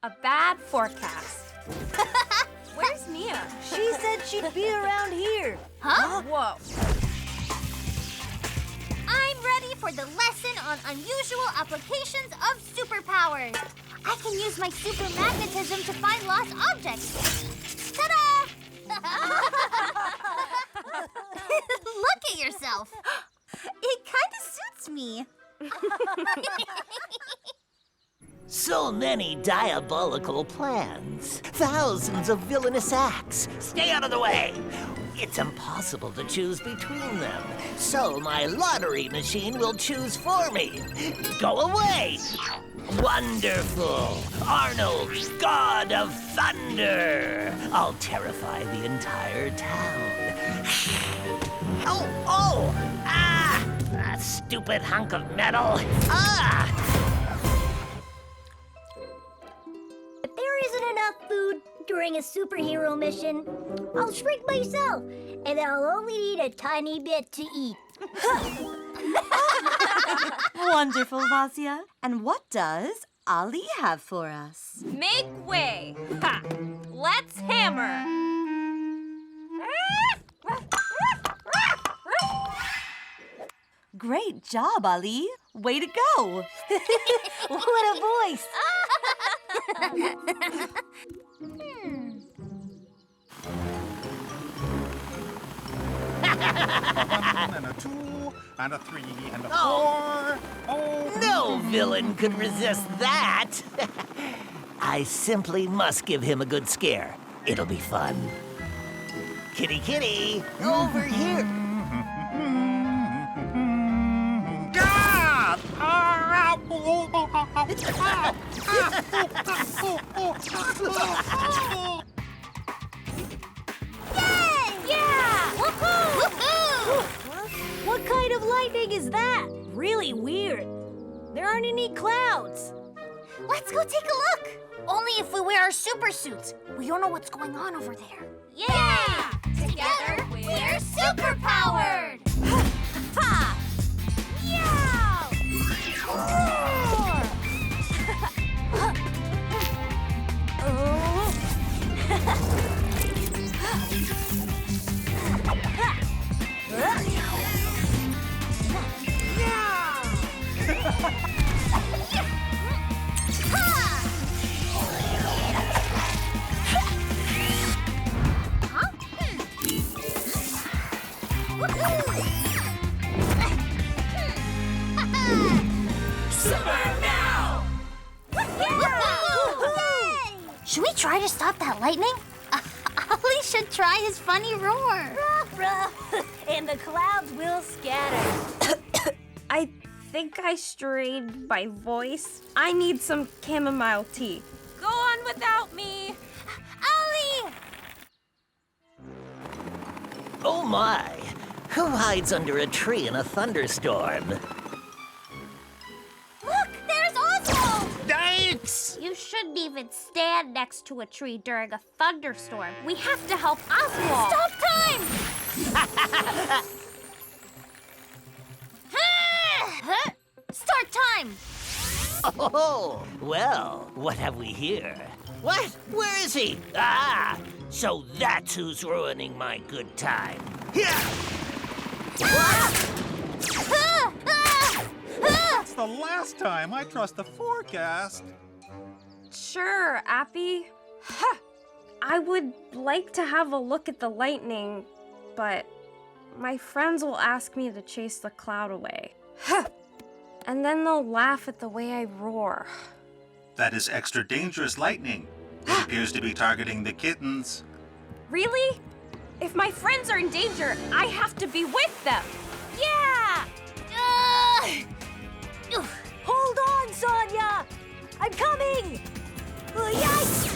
A bad forecast. Where's Mia? She said she'd be around here. Huh? Whoa. I'm ready for the lesson on unusual applications of superpowers. I can use my super magnetism to find lost objects. Ta-da! Look at yourself. It kind of suits me. So many diabolical plans, thousands of villainous acts. Stay out of the way! It's impossible to choose between them, so my lottery machine will choose for me. Go away! Wonderful! Arnold, god of thunder! I'll terrify the entire town. Oh! Ah! A stupid hunk of metal! Ah! If there isn't enough food during a superhero mission, I'll shrink myself, and I'll only need a tiny bit to eat. Wonderful, Vasya. And what does Ali have for us? Make way. Ha! Let's hammer. Great job, Ali. Way to go. What a voice. One and a 2 and a 3 and a 4. Oh. No villain could resist that! I simply must give him a good scare. It'll be fun. Kitty, kitty, over here. God! Yeah! Woohoo! What kind of lightning is that? Really weird. There aren't any clouds. Let's go take a look. Only if we wear our super suits. We don't know what's going on over there. Yeah! Together, we're superpowered! Ha! Meow! Roar! SuperMeow! Should we try to stop that lightning? Ali should try his funny roar. And the clouds will scatter. I think I strayed my voice. I need some chamomile tea. Go on without me. Ali! Oh my! Who hides under a tree in a thunderstorm? Look, there's Oswald! Yikes! You shouldn't even stand next to a tree during a thunderstorm. We have to help Oswald. Stop time! Start time! Oh, well, what have we here? What? Where is he? Ah, so that's who's ruining my good time. That's the last time I trust the forecast. Sure, Appy. Huh. I would like to have a look at the lightning, but my friends will ask me to chase the cloud away. Huh. And then they'll laugh at the way I roar. That is extra dangerous lightning. It appears to be targeting the kittens. Really? If my friends are in danger, I have to be with them. Yeah! Hold on, Sonia. I'm coming. Yikes!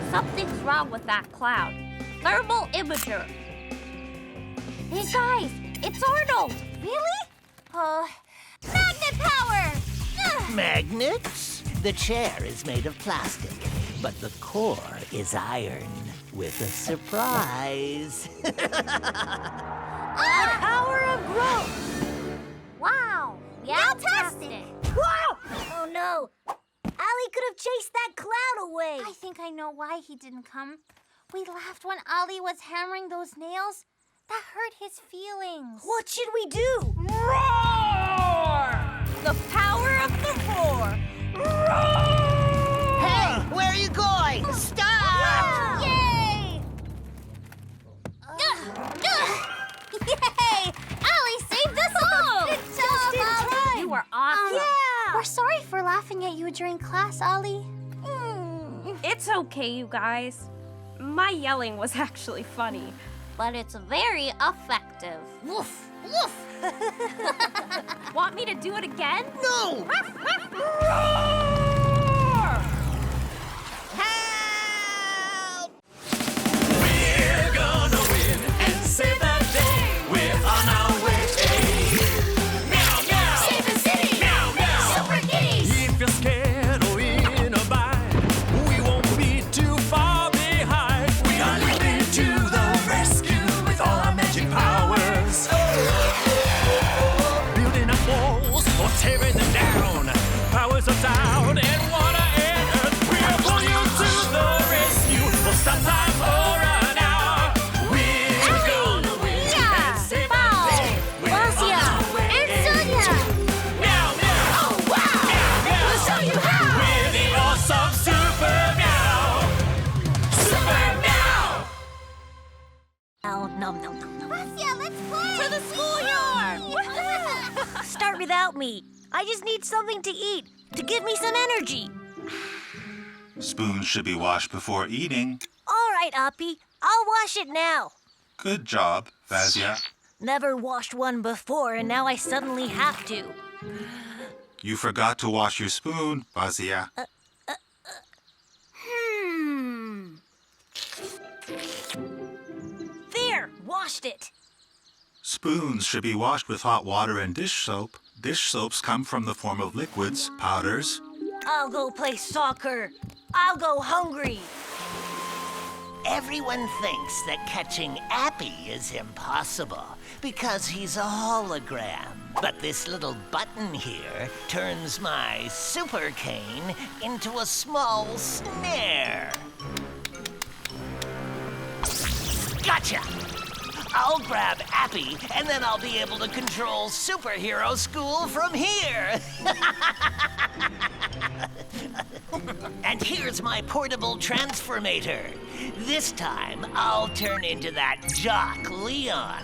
Something's wrong with that cloud. Thermal imager. Hey guys, it's Arnold. Really? Magnet power! Magnets? The chair is made of plastic, but the core is iron with a surprise. Power of growth. Wow! Fantastic! Wow! Oh no! Ali could have chased that cloud away. think I know why he didn't come. We laughed when Ollie was hammering those nails. That hurt his feelings. What should we do? Roar! The power of the roar! Roar! Hey, where are you going? Stop! Yay! Yay! Ollie saved us all! Good job, Ollie! You were awesome. Yeah! We're sorry for laughing at you during class, Ollie. It's okay, you guys. My yelling was actually funny. But it's very effective. Woof! Woof! Want me to do it again? No! Roar! Help! We're gonna win and save the day. We're on our way. Meow, meow. Save the city! Meow, meow. Super kitties! If you're scared or in a bind, we won't be too far behind. We are leaping to the rescue with all our magic powers. Building up walls or tearing them down. Powers of sound and water and earth. We'll pull you to the rescue. We'll stop time for an hour. We're gonna win and save the day. We're on our way. And Sonia! Meow, meow. Oh, wow! Meow, meow. We'll show you how! We're the awesome SuperMeow! SuperMeow! Oh, no, no, no, no. Gracia, let's play! To the schoolyard! Start without me. I just need something to eat to give me some energy. Spoons should be washed before eating. All right, Oppie. I'll wash it now. Good job, Fazia. Never washed one before, and now I suddenly have to. You forgot to wash your spoon, Fazia. There, washed it. Spoons should be washed with hot water and dish soap. Dish soaps come from the form of liquids, powders. I'll go play soccer. I'll go hungry. Everyone thinks that catching Appy is impossible because he's a hologram. But this little button here turns my super cane into a small snare. Gotcha! I'll grab Appy, and then I'll be able to control Superhero School from here. And here's my portable transformator. This time, I'll turn into that jock Leon.